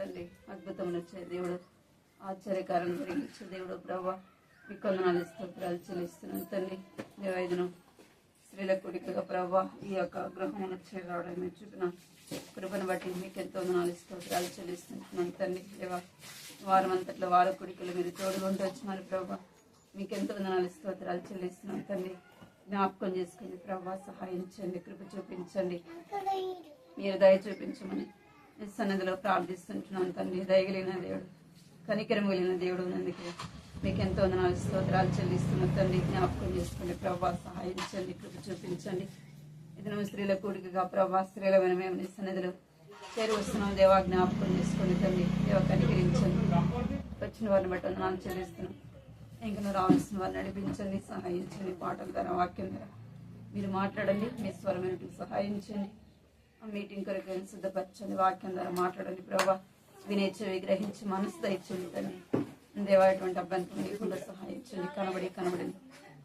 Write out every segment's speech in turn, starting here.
తండ్రి. అద్భుతములు వచ్చే దేవుడు, ఆశ్చర్యకారం జరిగించే దేవుడు ప్రభా, మీ కొందనాలు స్తోత్రాలు చెల్లిస్తున్నాను తండ్రి. దేవైదును స్త్రీల కూడికగా ప్రభా ఈ యొక్క గృహమును చేరవడం మీరు చూపిన కృపను బట్టి మీకు ఎంతో వందనాలు స్తోత్రాలు చెల్లిస్తున్నాను తండ్రి. దేవా వారం అంతట్లో వార కూడికలు మీరు తోడుకుంటూ వచ్చినారు ప్రభా, మీకు ఎంతో వందనాలు స్తోత్రాలు చెల్లిస్తున్నాను తండ్రి. జ్ఞాపకం చేసుకుని ప్రభా సహాయించండి, కృప చూపించండి, మీరు దయ చూపించమని సన్నదిలో ప్రార్థిస్తుంటున్నాను తండ్రి. దయగలిగిన దేవుడు, కనికరం కలిగిన దేవుడు నందుకే మీకు ఎంతో వందనాలు స్తోత్రాలు చెల్లిస్తున్న తండ్రి. జ్ఞాపకం చేసుకోండి ప్రభా, సహాయించండి, కృప చూపించండి. ఇది నువ్వు స్త్రీల కూడికగా ప్రభా స్త్రీల మేము నీ సన్నిధిలో చేరి వస్తున్నాం దేవా, జ్ఞాపకం చేసుకోండి తండ్రి. దేవ కనికరించండి, వచ్చిన వారిని బట్టి వందనాలు చెల్లిస్తున్నాం. ఇంకా నువ్వు రావాల్సిన వారిని నడిపించండి, సహాయించండి. పాటల ద్వారా వాక్యం ద్వారా మీరు మాట్లాడండి, మీ స్వరమైనట్టు సహాయించండి. ఆ మీటింగ్ కొరకు సిద్ధపరచండి, వాక్యం ద్వారా మాట్లాడండి ప్రభా. వినేచ్చి గ్రహించి మనసు దయచండి తండ్రి. దేవా ఎటువంటి అభ్యంతరం లేకుండా సహాయించండి. కనబడి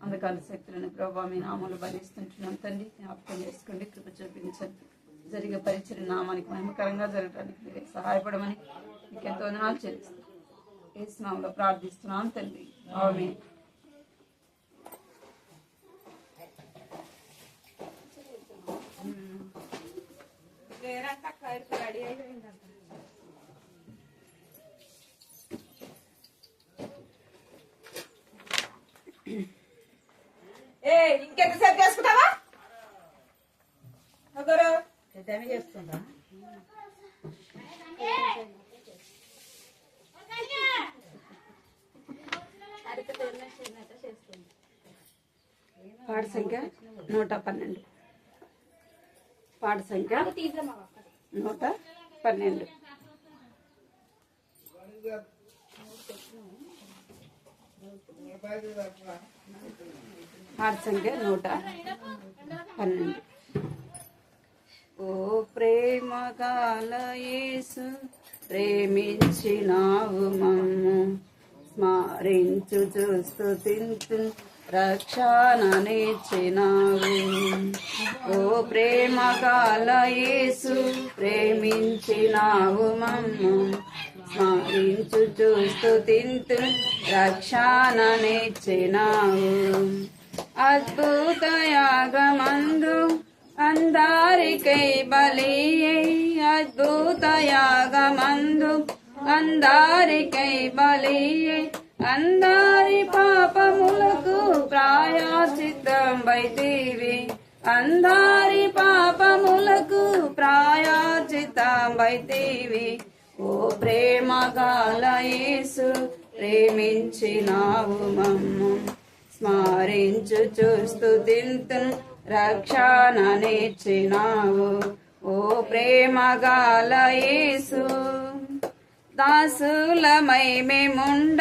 అంధకార శక్తులను ప్రభావ మీ నామాలు భరిస్తుంటున్నాం తండ్రి. జ్ఞాపకం చేసుకోండి, కృప చూపించండి. జరిగే పరిచయ నామానికి మహిమకరంగా జరగడానికి మీరే సహాయపడమని మీకు ఎంతో వందనాలు చెల్లిస్తాం. యేసు నామములో ప్రార్థిస్తున్నాం తండ్రి, ఆమేన్. ఇంకెంతసేపు చేసుకుంటావా? చేస్తుందా? పాట సంఖ్య 112, పాట సంఖ్య 112. పాట సంఖ్య 112. ఓ ప్రేమ గల యేసు ప్రేమించినావు మమ్ము, స్మరించు చూస్తూ తింటూ రక్షణనిచ్చినావు. ఓ ప్రేమ గల యేసు ప్రేమించినావు మమ్ము, స్మరించు చూస్తూ తింటూ రక్షణనిచ్చినావు. అద్భుత యాగమందు అందరికై బలియై, అద్భుత యాగమందు అందరికై బలియై, అందరి పాపములకు ప్రాయశ్చిత్తం వైతివి, అందరి పాపములకు ప్రాయశ్చిత్తం వైతివి. ఓ ప్రేమ గల యేసు ప్రేమించినావు మమ్ము, స్మరించు చూస్తూ తింటూ రక్షణనిచ్చినావు. ఓ ప్రేమ గల యేసు దాసులమై మేముండ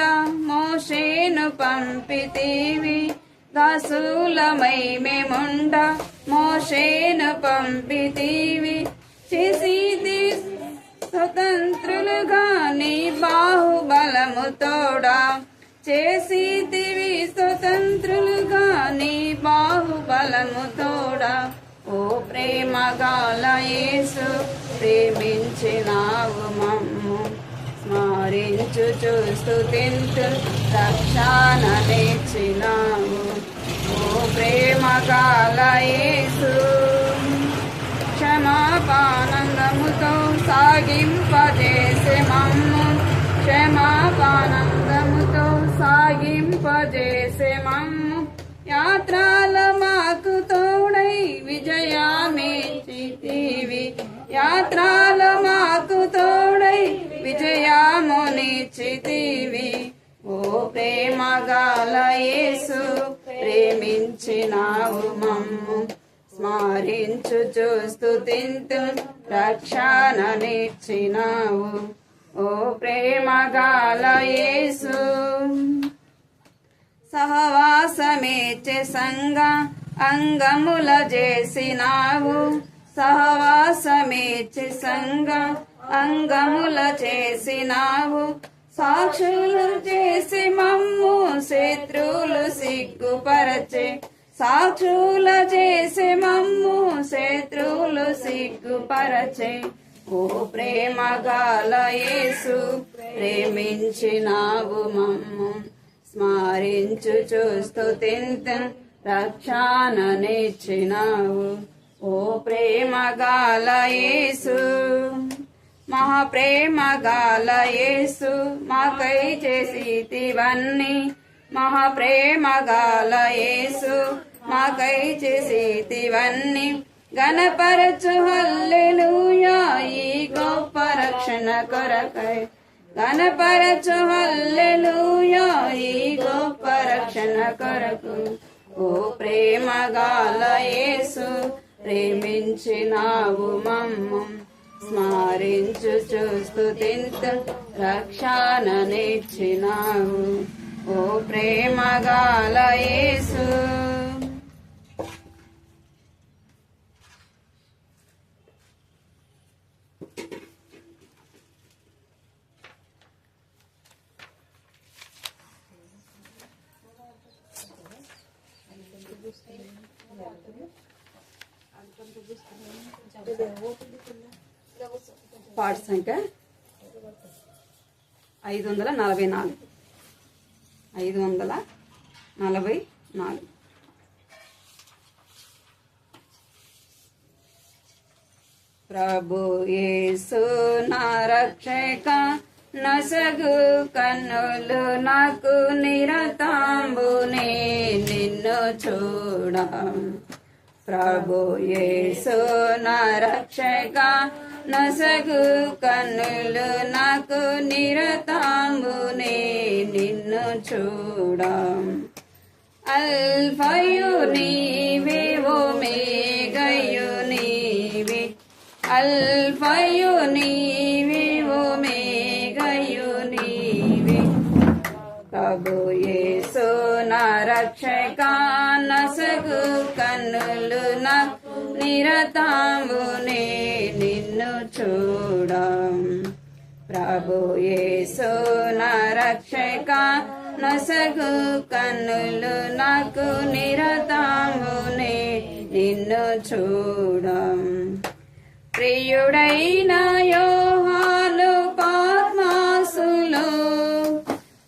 మోషేను పంపితివి, దాసులమై మేముండ మోషేను పంపితివి. చేసిది స్వతంత్రులుగా నీ బాహుబలము తోడా, చేసిదివి స్వతంత్రులుగా నీ బాహుబలము తోడా. ఓ ప్రేమ గల యేసు ప్రేమించినావు మమ్ము, స్మరించు చూస్తూ తింటూ రక్షణనిచ్చినావు. ఓ ప్రేమ గల యేసు క్షమాపానందముతో సాగింపజేసే మమ్ము, క్షమాపానందముతో సాగింపజేసే మమ్ము. యాత్రల మాకు తోడై విజయమిచ్చితివి, యాత్రల మాకు తోడై విజయమునిచ్చితివి. ఓ ప్రేమ గల యేసు ప్రేమించినావు మమ్ము, స్మరించు చూస్తూ తింటూ రక్షణనిచ్చినావు. ఓ ప్రేమ గల యేసు సహవాసమేచే సంగ అంగముల చేసినావు, సహవాసమేచే సంగ అంగముల చేసినావు. సాక్షులు చేసి మమ్ము శత్రువులు సిగ్గుపరచే, సాక్షుల చేసి మమ్ము శత్రువులు సిగ్గుపరచే. ఓ ప్రేమ గల యేసు ప్రేమించినావు మమ్ము స్మరించు చూస్తూ స్తుతింతును రక్షణనిచ్చినావు ఓ ప్రేమగాల యేసు మహాప్రేమగాల యేసు మాకై చేసితివన్నీ మహాప్రేమగాల యేసు మాకై చేసితివన్నీ గణపరచు హల్లెలూయా ఈ గొప్ప రక్షణ కొరకై గణపరచు హల్లెలూయా ఈ గొప్ప రక్షణ కొరకు ఓ ప్రేమగాల యేసు ప్రేమించినావు మమ్ము స్మరించు స్తుతింతు రక్షణనిచ్చినావు ఓ ప్రేమగాల యేసు పాట సంఖ్య 544 544 ప్రభు యేసు నా రక్షక నసగు కన్నులు నాకు నిరతాంబునే నిన్ను చూడ ప్రభు యేసు నా రక్షక నసగు కన్నులు నాకు నిరతాంబునే నిన్ను చూడ అల్ఫయు నీవే ఓమేగయు నీవే అల్ఫయు నీవే ఓమేగయు నీవే ప్రభు యేసు నా రక్షక నసగు కన్నులు నాకు నిరతాంబునే నిన్ను చూడ ప్రభు యేసు నా రక్షక నసగు కన్నులు నాకు నిరతాంబునే నిన్ను చూడ ప్రియుడైన యోహాను పాత్మాసులో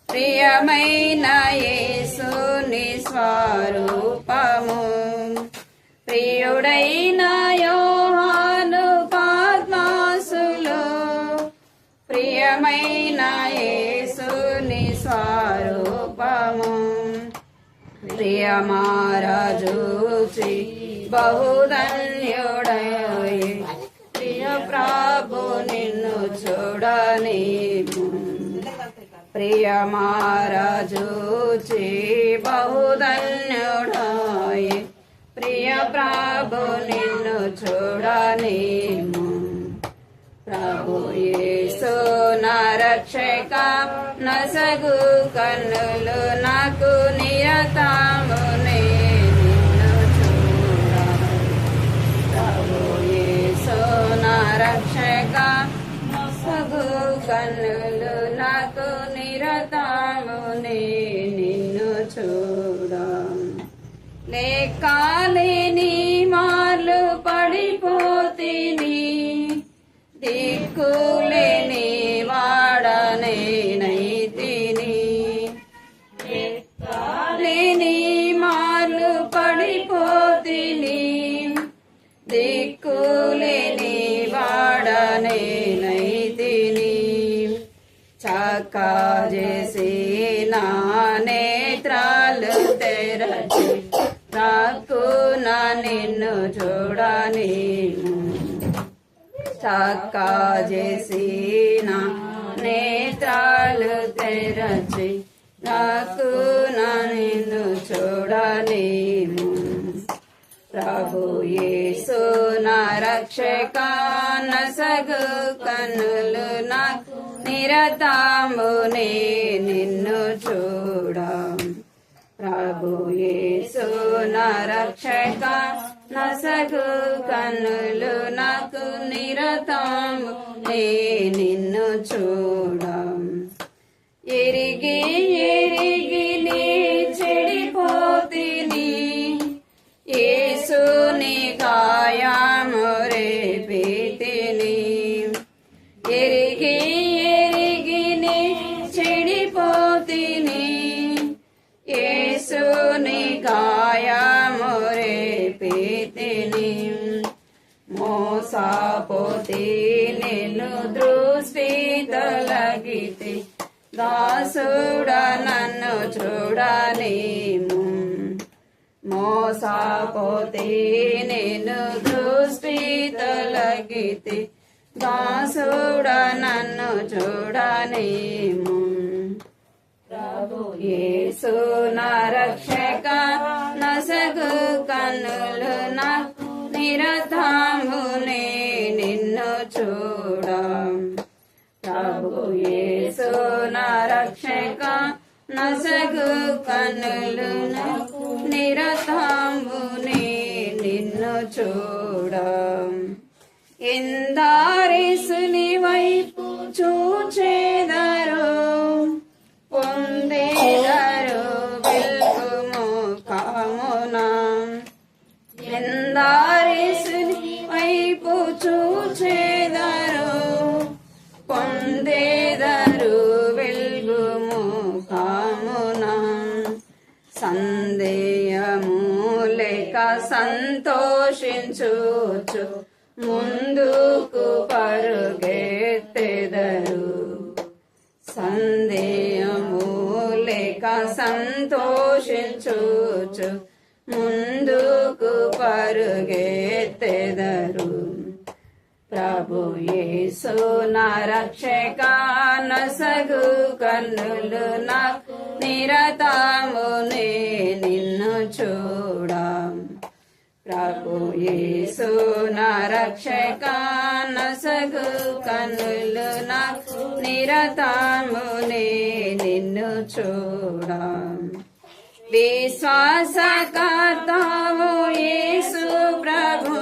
ప్రియమైన యేసుని స్వరూపము ప్రియుడైన యోహాను పాత్మాసులో ప్రియమైన యేసుని స్వరూపము ప్రియమారాజూచి బహుధన్యుడై ప్రియ ప్రభు నిన్ను చూడనేము ప్రియమారాజూచి బహుధన్యుడై ప్రియ ప్రభు నిన్ను చూడనేము ప్రభు యేసు నా రక్షక నసగు కన్నులు నాకు నిరతాంబునే నిన్ను చూడ ప్రభు యేసు నా రక్షక నసగు కన్నులు నాకు నిరతాంబునే నిన్ను చూడ లెక్కలేని మార్లు పడిపోతిని దిక్కులేని వాడనేనైతిని లెక్కలేని మార్లు పడిపోతిని దిక్కులేని వాడనేనైతిని చక్కా చేసి నా నేత్రాలు తెరచి రాకున నిన్ను చూడనేము చక్కా చేసి నా నేత్రాలు తెరచి రాకున నిన్ను చూడనేము ప్రభు యేసు నా రక్షక నసగు కన్నులు నాకు నిరతాంబునే నిన్ను చూడ ప్రభు యేసు నా రక్షక నసగు కన్నులు నాకు నిరతాంబునే నిన్ను చూడ ఎరిగి ఎరిగి నీ చెడిపోతిని యేసుని గాయము రేపితిని ఎరిగి ఎరిగి నీ మోసపోతే నేను దృష్టి తొలగితే దాసుడా నన్ను చూడనేము మోసపోతే నేను దృష్టి తొలగితే దాసుడా నన్ను చూడనేము యేసు నా రక్షక నసగు కన్నులు నాకు నిరతమునే నిన్ను చూడ ప్రభు యేసు నా రక్షక నసగు కన్నులు నాకు నిరతమునే నిన్ను చూడ ఎందారేసుని వైపు చూచేదరు పొందేదరు వెల్గుము కామునా ఎందారేసుని వైపు చూచేదరు పొందేదరు వెల్గుము కామునా సందేహము లేక సంతోషించుచు ముందుకు పరుగెత్తెదరు సందేహము లేక సంతోషించుచు ముందుకు పరుగెత్తెదరు ప్రభు యేసు నా రక్షక నసగు కన్నులు నాకు నిరతమునే నిన్ను చూడ ప్రభు యేసు నా రక్షక నసగు కన్నులు నాకు నిరతమునే నిన్ను చూడ విశ్వాసకర్తవు యేసు ప్రభు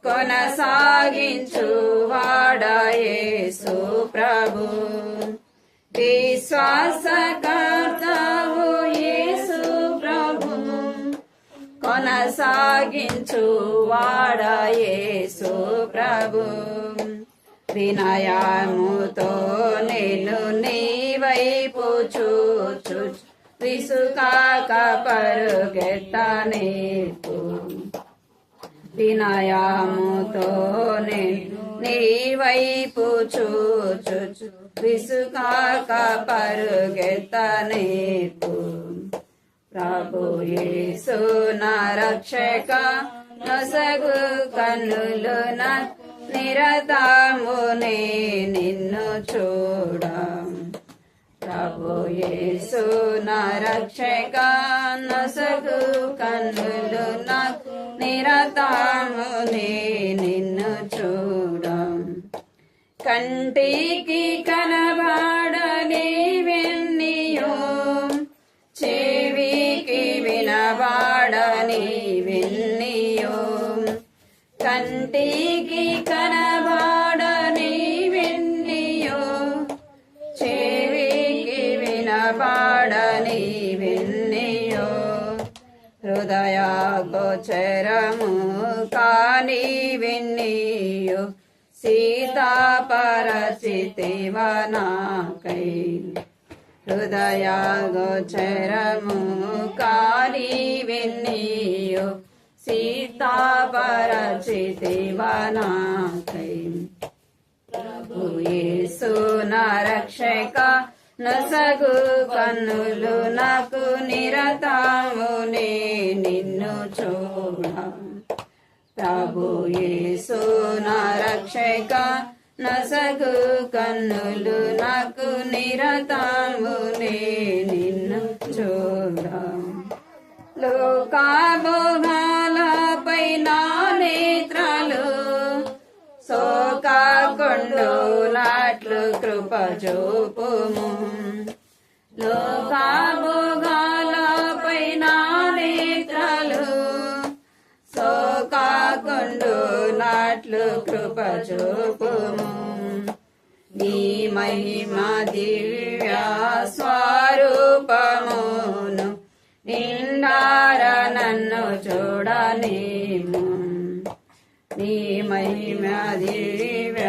కొనసాగించు వాడా యేసు ప్రభు విశ్వాసకర్తవు యేసు ప్రభు కొనసాగించు వాడా యేసు ప్రభు వినయముతో నేను నీ వైపు చూచు విసుకాక పరుగెత్తనేర్పు వినయముతో నేను నీ వైపు చూచు విసుకాక పరుగెత్తనేర్పు ప్రభు యేసు నా రక్షక నసగు కన్నులు నాకు నిరతమునే నిన్ను చూడ ప్రభు యేసు నా రక్షక నసగు కన్నులు నాకు నిరతమునే నిన్ను చూడ కంటికి కనబడని వెన్నీయో చెవికి వినబడని వెన్నీయో కంటికి కనబడని వెన్నీయో చెవికి వినబడని వెన్నీయో హృదయ గోచరము కాని వెన్నీయో సీతాపరచితివనాకై హృదయ గోచరము కాని వెన్నీయో సీతాపరచితివనాకై ప్రభు యేసు నా రక్షక నసగు కన్నులు నాకు నిరతమునే నిన్ను చూడ ప్రభు యేసు నా రక్షక నసగు కన్నులు నాకు నిరతమునే నిన్ను చూడ లోకాభోగాలపై నా నేత్రాలు సోకాకొండు నాట్లు కృప చూపుము లోకాభోగాలపై నా నేత్రాలు సోకాకొండు నాట్లు కృప చూపుము నీ మహిమ దివ్య స్వరూపమును నిండార నన్ను చూడనేము నీ మహిమ దివ్య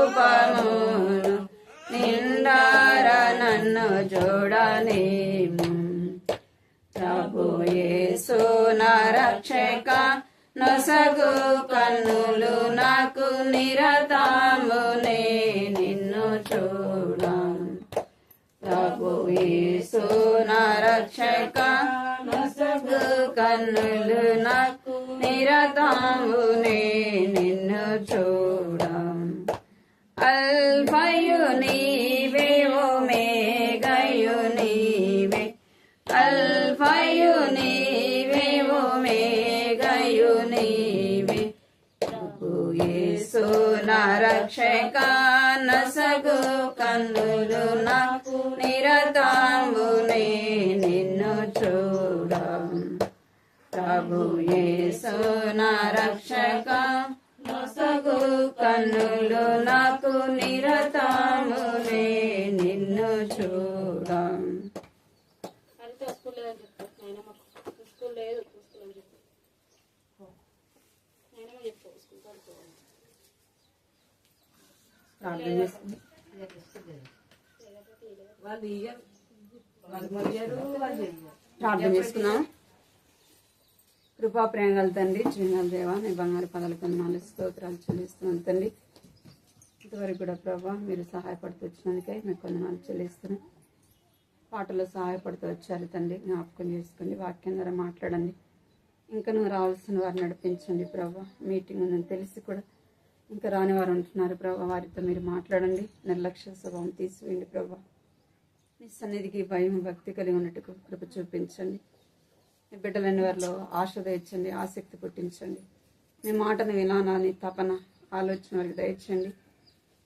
స్వరూపమును నిండార నన్ను చూడనేము ప్రభు యేసు నా రక్షక నొసగు కన్నులు నాకు నిరతమునే నిన్ను చూడం. ప్రభు యేసు నా రక్షక నొసగు కన్నులు నాకు నిరతమునే నిన్ను చూడం. అల్ఫయు నీవే ఒమేగయు నీవే, అల్ఫయు నీవే ఒమేగయు నీవే. ప్రభు యేసు నా రక్షక నొసగు కన్నులు నాకు నిరతమునే నిన్ను చూడం. ప్రభు యేసు నా రక్షక నొసగు కన్నులు నాకు నిరతమునే నిన్ను చూడం. ప్రార్థన చేసుకున్నాం. కృపా ప్రేమగల తండ్రి, జీవనాల దేవ, నీ బంగారు పదాలకు వందనాలు స్తోత్రాలు చెల్లిస్తున్నాను తండ్రి. ఇంతవరకు కూడా ప్రభా మీరు సహాయపడుతూ వచ్చినందుకై మీకు వందనాలు చెల్లిస్తున్నాను. పాటలో సహాయపడుతూ వచ్చారు తండ్రి, జ్ఞాపకం చేసుకోండి, వాక్యం ద్వారా మాట్లాడండి. ఇంకా నువ్వు రావాల్సిన వారిని నడిపించండి ప్రభా. మీటింగ్ ఉందని తెలిసి కూడా ఇంకా రాని వారు ఉంటున్నారు ప్రభా, వారితో మీరు మాట్లాడండి. నిర్లక్ష్య స్వభావం తీసివేయండి ప్రభా. నీ సన్నిధికి భయం భక్తి కలిగి ఉన్నట్టుకు కృప చూపించండి. మీ బిడ్డలైన వారిలో ఆశ తెచ్చండి, ఆసక్తి పుట్టించండి. మీ మాటను వినాలని తపన ఆలోచన వారికి దయచేయండి.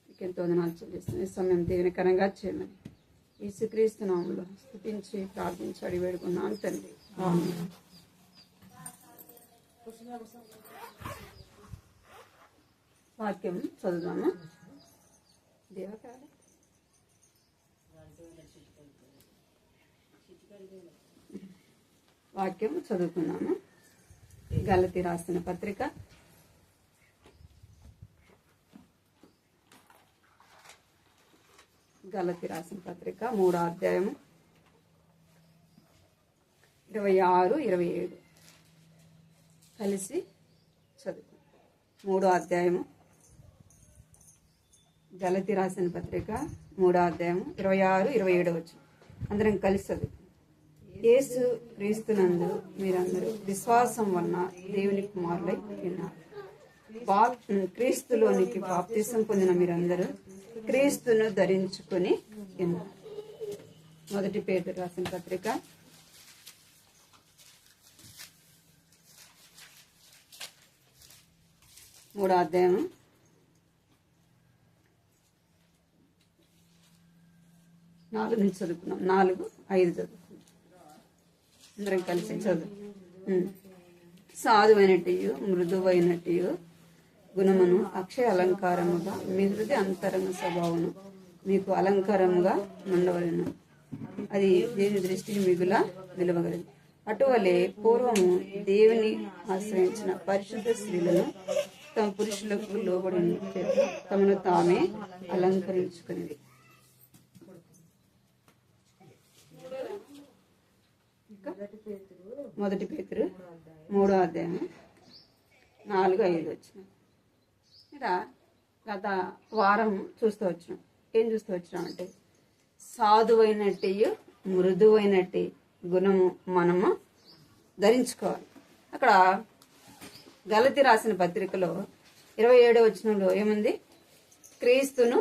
మీకు ఎంతో వందనాలు చెల్లిస్తుంది. ఈ సమయం దీవెనకరంగా చేయమని యేసుక్రీస్తు నామములో స్తుతించి ప్రార్థించి అడిగి వేడుకున్నాను తండ్రి. ఆమేన్. వాక్యం చదువుదాము. దేవకాల వాక్యం చదువుకున్నాము. గలతీ రాసిన పత్రిక 3వ అధ్యాయము 26, 27 కలిసి చదువు. 3వ అధ్యాయము గలతీ రాసిన పత్రిక 3వ అధ్యాయము 26, 27 వచ్చు. అందరం కలిసి చదువు. యేసు క్రీస్తునందు మీరందరూ విశ్వాసం వలన దేవుని కుమారులై ఉన్నారు. క్రీస్తులోనికి బాప్తిసం పొందిన మీరందరూ క్రీస్తును ధరించుకుని ఉన్నారు. 1 పేతురు రాసిన పత్రిక 3వ అధ్యాయము 4 నుంచి చదువుకున్నాం. 4, 5 చదువుకున్నాం. అందరం కలిసి చదువు. సాధువైనట్టు మృదువైనట్టు గుణమును అక్షయ అలంకారముగా మీ హృదయ అంతరంగ స్వభావమును మీకు అలంకారముగా ఉండవలను. అది దేవుని దృష్టికి మిగుల నిలవగలదు. అటువలే పూర్వము దేవుని ఆశ్రయించిన పరిశుద్ధ స్త్రీలను తమ పురుషులకు లోబడి తమను తామే అలంకరించుకునేది. 1 పేతురు 3వ అధ్యాయం 4, 5 వచ్చిన. ఇలా గత వారం చూస్తూ వచ్చినాం. ఏం చూస్తూ వచ్చినామంటే సాధువైనట్టు మృదువైనట్టు గుణము మనము ధరించుకోవాలి. అక్కడ గలతీ రాసిన పత్రికలో 27వ వచనంలో ఏముంది? క్రీస్తును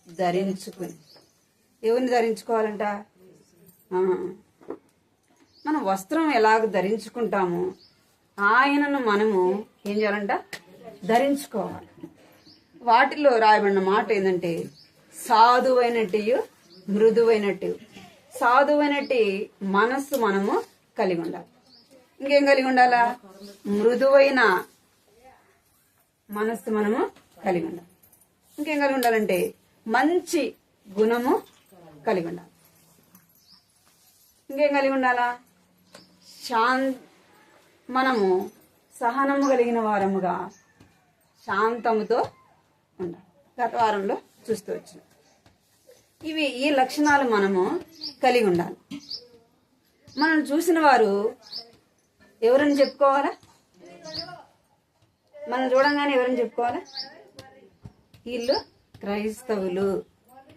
ధరించుకుని. ఎవరిని ధరించుకోవాలంట? మనం వస్త్రం ఎలాగ ధరించుకుంటామో ఆయనను మనము ఏం చేయాలంట? ధరించుకోవాలి. వాటిలో రాయబడిన మాట ఏంటంటే సాధువైనట్టు మృదువైనట్టు. సాధువైనట్టు మనస్సు మనము కలిగి ఉండాలి. ఇంకేం కలిగి ఉండాలా? మృదువైన మనస్సు మనము కలిగి ఉండాలి. ఇంకేం కలిగి ఉండాలంటే మంచి గుణము కలిగి ఉండాలి. ఇంకేం కలిగి ఉండాలా? మనము సహనము కలిగిన వారముగా శాంతముతో ఉండాలి. గత వారంలో చూస్తూ వచ్చిన ఈ లక్షణాలు మనము కలిగి ఉండాలి. మనం చూసిన వారు ఎవరని చెప్పుకోవాలా? మనం చూడంగానే ఎవరైనా చెప్పుకోవాలా? వీళ్ళు క్రైస్తవులు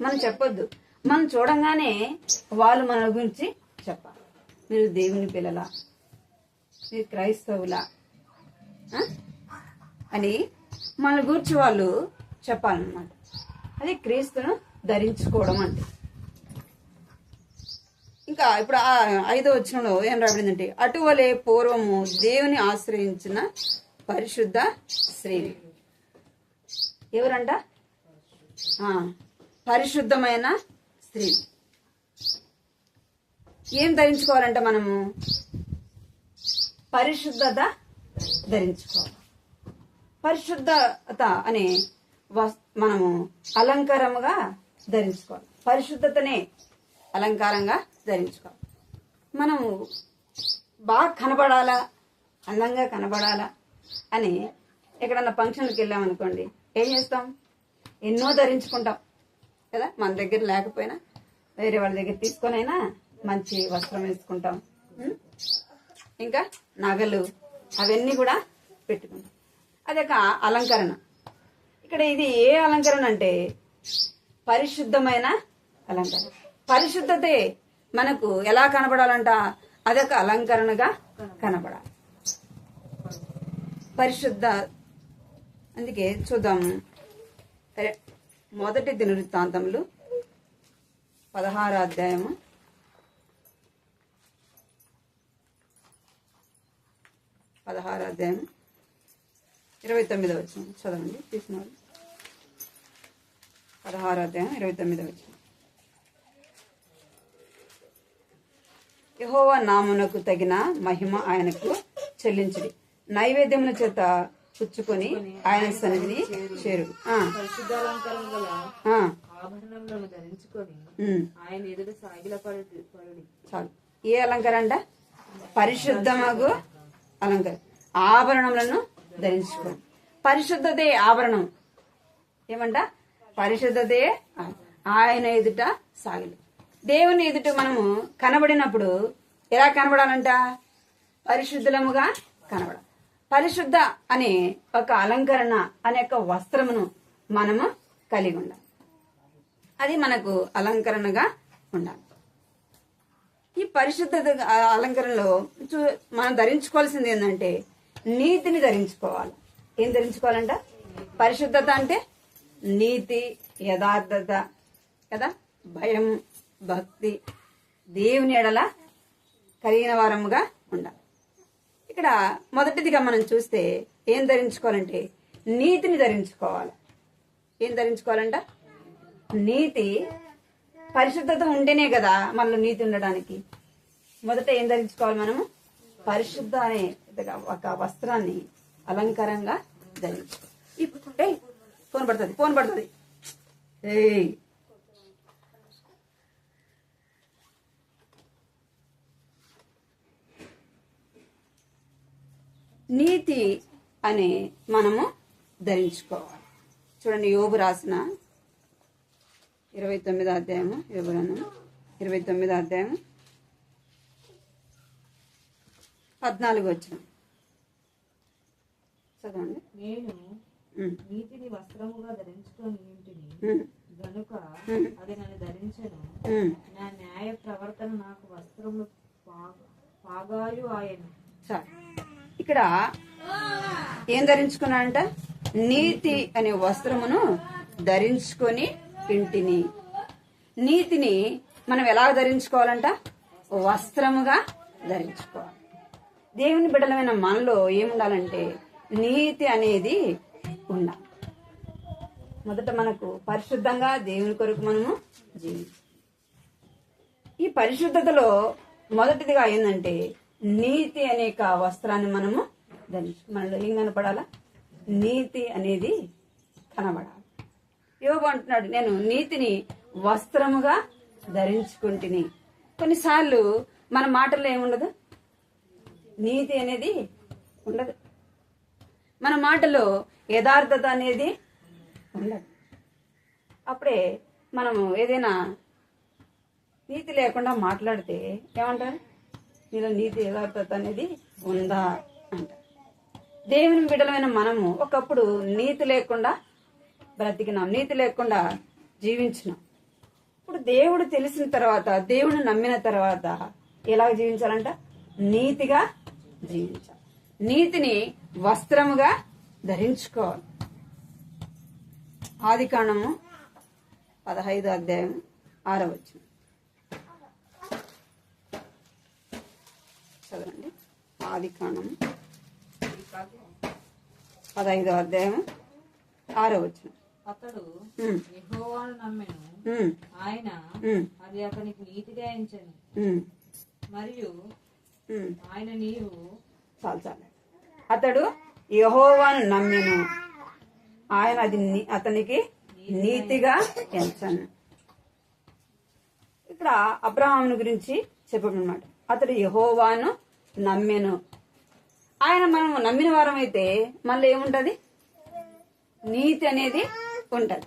మనం చెప్పొద్దు. మనం చూడంగానే వాళ్ళు మన గురించి చెప్పాలి. మీరు దేవుని పిల్లలా, మీరు క్రైస్తవులా అని మన గురించి వాళ్ళు చెప్పాలన్నమాట. అది క్రీస్తును ధరించుకోవడం అంటే. ఇంకా ఇప్పుడు 5వ వచనంలో ఏం రాబడిందంటే, అటువలే పూర్వము దేవుని ఆశ్రయించిన పరిశుద్ధ స్త్రీలు. ఎవరంట? పరిశుద్ధమైన స్త్రీ. ఏం ధరించుకోవాలంట? మనము పరిశుద్ధత ధరించుకోవాలి. పరిశుద్ధత అనే మనము అలంకారముగా ధరించుకోవాలి. పరిశుద్ధతనే అలంకారంగా ధరించుకోవాలి. మనము బాగా కనబడాలా, అందంగా కనబడాలా అని ఎక్కడన్నా ఫంక్షన్కి వెళ్ళామనుకోండి, ఏం చేస్తాం? ఎన్నో ధరించుకుంటాం కదా. మన దగ్గర లేకపోయినా వేరే వాళ్ళ దగ్గర తీసుకొనైనా మంచి వస్త్రం వేసుకుంటాం. ఇంకా నగలు అవన్నీ కూడా పెట్టుకుంటాం. అదొక అలంకరణ. ఇక్కడ ఇది ఏ అలంకరణ అంటే పరిశుద్ధమైన అలంకరణ. పరిశుద్ధతే మనకు ఎలా కనబడాలంట? అదొక అలంకరణగా కనబడాలి. పరిశుద్ధ. అందుకే చూద్దాము, మొదటి దినవృత్తాంతములు 16వ అధ్యాయము 29వ వచనం చదవండి. తీసిన వాళ్ళు 16వ అధ్యాయం 29వ వచనం. యెహోవా నామమునకు తగిన మహిమ ఆయనకు చెల్లించుడి, నైవేద్యముల చేత పుచ్చుకొని ఆయన సన్నిధిని చేరు. చాలు. ఏ అలంకారం అంట? పరిశుద్ధమగు అలంకారం. ఆభరణములను ధరించుకోండి. పరిశుద్ధతే ఆభరణం. ఏమంట? పరిశుద్ధతే ఆయన ఎదుట సాగిలి. దేవుని ఎదుట మనము కనబడినప్పుడు ఎలా కనబడాలంట? పరిశుద్ధులముగా కనబడాలి. పరిశుద్ధ అనే ఒక అలంకరణ అనే ఒక వస్త్రమును మనము కలిగి ఉండాలి. అది మనకు అలంకరణగా ఉండాలి. ఈ పరిశుద్ధత అలంకరణలో మనం ధరించుకోవాల్సింది ఏంటంటే నీతిని ధరించుకోవాలి. ఏం ధరించుకోవాలంట? పరిశుద్ధత అంటే నీతి, యథార్థత కదా, భయం, భక్తి, దేవుని ఎడల కలిగిన వారముగా ఉండాలి. ఇక్కడ మొదటిదిగా మనం చూస్తే ఏం ధరించుకోవాలంటే నీతిని ధరించుకోవాలి. ఏం ధరించుకోవాలంట? నీతి. పరిశుద్ధత ఉంటేనే కదా మనలో నీతి ఉండడానికి. మొదట ఏం ధరించుకోవాలి? మనము పరిశుద్ధ అనే ఒక వస్త్రాన్ని అలంకారంగా ధరించుకోవాలి. ఫోన్ పడుతుంది. నీతి అనే మనము ధరించుకోవాలి. చూడండి, యోబు రాసిన 29వ అధ్యాయము, యోబు గ్రంథం 29వ అధ్యాయం 14వ వచనం చదవండి. నేను నీతిని వస్త్రముగా ధరించుకొని ఇంటిని గనుక అది నన్ను ధరించను. నా న్యాయ ప్రవర్తన నాకు వస్త్రము పాగాయు ఆయన. ఇక్కడ ఏం ధరించుకున్నాడంట? నీతి అనే వస్త్రమును ధరించుకొని ఇంటిని. నీతిని మనం ఎలా ధరించుకోవాలంట? వస్త్రముగా ధరించుకోవాలి. దేవుని బిడ్డలమైన మనలో ఏముండాలంటే నీతి అనేది ఉండాలి. మొదట మనకు పరిశుద్ధంగా దేవుని కొరకు మనము జీవించాలి. ఈ పరిశుద్ధతలో మొదటిదిగా ఏంటంటే నీతి అనే వస్త్రాన్ని మనము ధరించుకోవాలి. మనలో ఏం కనపడాలా? నీతి అనేది కనబడాలి. యోబు అంటున్నాడు, నేను నీతిని వస్త్రముగా ధరించుకుంటుని. కొన్నిసార్లు మన మాటల్లో ఏముండదు, నీతి అనేది ఉండదు. మన మాటలో యథార్థత అనేది ఉండదు. అప్పుడే మనము ఏదైనా నీతి లేకుండా మాట్లాడితే ఏమంటారు? నీలో నీతి యథార్థత అనేది ఉందా అంట. దేవుని బిడ్డలమైన మనము ఒకప్పుడు నీతి లేకుండా బ్రతికినాం, నీతి లేకుండా జీవించినాం. ఇప్పుడు దేవుడు తెలిసిన తర్వాత, దేవుడిని నమ్మిన తర్వాత ఎలా జీవించాలంట? నీతిగా జీవించాలి. నీతిని వస్త్రముగా ధరించుకోవాలి. ఆదికాండము 15వ అధ్యాయం 6వ వచనం చదవండి. ఆదికాండము 15వ అధ్యాయం 6వ వచనం. అతడు యెహోవాను నమ్మెను, ఆయన అది అతనికి నీతిగా ఎంచెను, మరియు ఆయన నీవు చాలు. అతడు యెహోవాను నమ్మెను, ఆయన అది అతనికి నీతిగా ఎంచను. ఇక్కడ అబ్రహామును గురించి చెప్పమన్నమాట. అతడు యెహోవాను నమ్మెను. ఆయన మనం నమ్మిన వారం అయితే మళ్ళీ ఏముంటది? నీతి అనేది ఉంటది.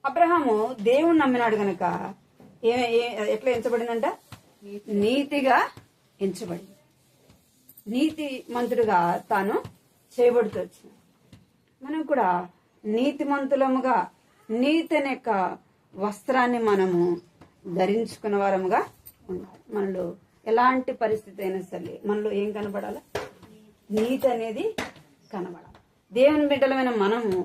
అబ్రహాము దేవుణ్ణి నమ్మినాడు గనక ఎట్లా ఎంచబడిందంట? నీతిగా ఎంచబడింది. నీతి మంతుడుగా తాను చేయబడుతూ వచ్చిన మనం కూడా నీతిమంతులముగా, నీతి అనే యొక్క వస్త్రాన్ని మనము ధరించుకున్న వారముగా ఉండాలి. మనలో ఎలాంటి పరిస్థితి అయినా సరే మనలో ఏం కనబడాలి? నీతి అనేది కనబడాలి. దేవుని బిడ్డలమైన మనము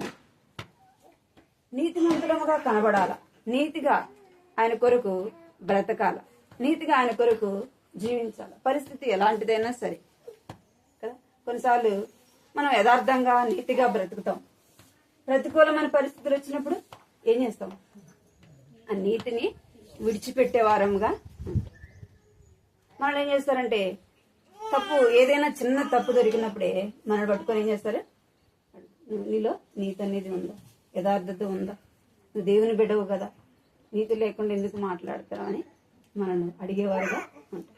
నీతిమంతులముగా కనబడాల, నీతిగా ఆయన కొరకు బ్రతకాల, నీతిగా ఆయన కొరకు జీవించాలి. పరిస్థితి ఎలాంటిదైనా సరే కదా. కొన్నిసార్లు మనం యథార్థంగా నీతిగా బ్రతుకుతాం. ప్రతికూలమైన పరిస్థితులు వచ్చినప్పుడు ఏం చేస్తాం? ఆ నీతిని విడిచిపెట్టే వారంగా మనల్ని ఏం చేస్తారంటే, తప్పు ఏదైనా చిన్న తప్పు దొరికినప్పుడే మనల్ని పట్టుకొని ఏం చేస్తారు? నీలో నీతి అనేది ఉందా? యథార్థత ఉందా? నువ్వు దేవుని బిడ్డవు కదా, నీతి లేకుండా ఎందుకు మాట్లాడతావు అని మనల్ని అడిగేవారుగా ఉంటాం.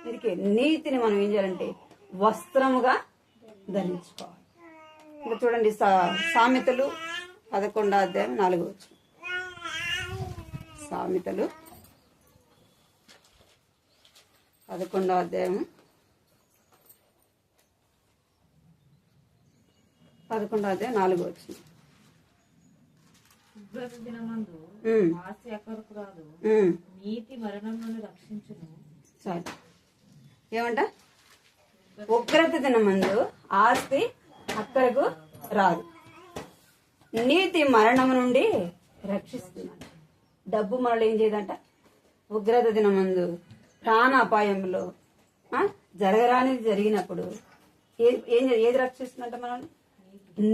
అందుకే నీతిని మనం ఏం చేయాలంటే వస్త్రముగా ధరించుకోవాలి. ఇంకా చూడండి, సామెతలు 11వ అధ్యాయం 4వ వచనం. సామెతలు 11వ అధ్యాయం 4వ వచనం. ఉగ్రత దినమందు ఆశ ఎక్కడకు రాదు, నీతి మరణం నుండి రక్షించును. చాలు. ఏమంట? ఉగ్రత దినమందు ఆస్తి అక్కడకు రాదు, నీతి మరణం నుండి రక్షిస్తున్నాడు. డబ్బు మనల్ని ఏం చేయదంట? ఉగ్రత దినమందు ప్రాణ అపాయంలో జరగరానిది జరిగినప్పుడు ఏది రక్షిస్తుందంట? మనల్ని